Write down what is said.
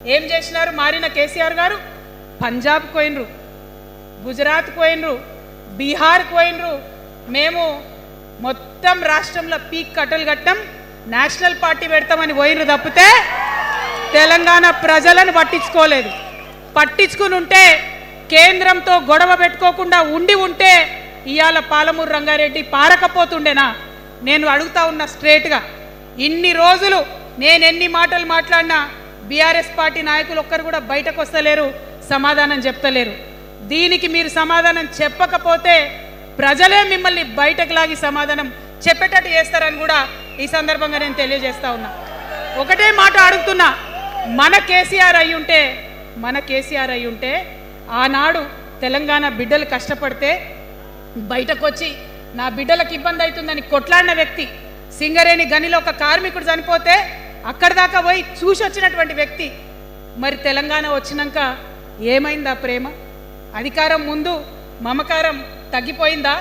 ఏం చేసినారు మారిన కేసీఆర్ గారు? పంజాబ్ పోయినరు, గుజరాత్ పోయినరు, బీహార్ పోయినరు. మేము మొత్తం రాష్ట్రంలో పీక్ కట్టలు కట్టం, నేషనల్ పార్టీ పెడతామని పోయినరు తప్పితే తెలంగాణ ప్రజలను పట్టించుకోలేదు. పట్టించుకుని ఉంటే కేంద్రంతో గొడవ పెట్టుకోకుండా ఉంటే ఇవాళ పాలమూరు రంగారెడ్డి పారకపోతుండేనా? నేను అడుగుతా ఉన్నా స్ట్రేట్గా. ఇన్ని రోజులు నేను ఎన్ని మాటలు మాట్లాడినా బీఆర్ఎస్ పార్టీ నాయకులు ఒక్కరు కూడా బయటకు వస్తలేరు, సమాధానం చెప్తలేరు. దీనికి మీరు సమాధానం చెప్పకపోతే ప్రజలే మిమ్మల్ని బయటకు లాగి సమాధానం చెప్పేటట్టు చేస్తారని కూడా ఈ సందర్భంగా నేను తెలియజేస్తా ఉన్నా. ఒకటే మాట అడుగుతున్నా, మన కేసీఆర్ అయి ఉంటే ఆనాడు తెలంగాణ బిడ్డలు కష్టపడితే బయటకు వచ్చి నా బిడ్డలకు ఇబ్బంది అవుతుందని కొట్లాడిన వ్యక్తి, సింగరేణి గనిలో ఒక కార్మికుడు చనిపోతే అక్కడి దాకా పోయి చూసి వచ్చినటువంటి వ్యక్తి. మరి తెలంగాణ వచ్చినాక ఏమైందా ప్రేమ? అధికారం ముందు మమకారం తగ్గిపోయిందా?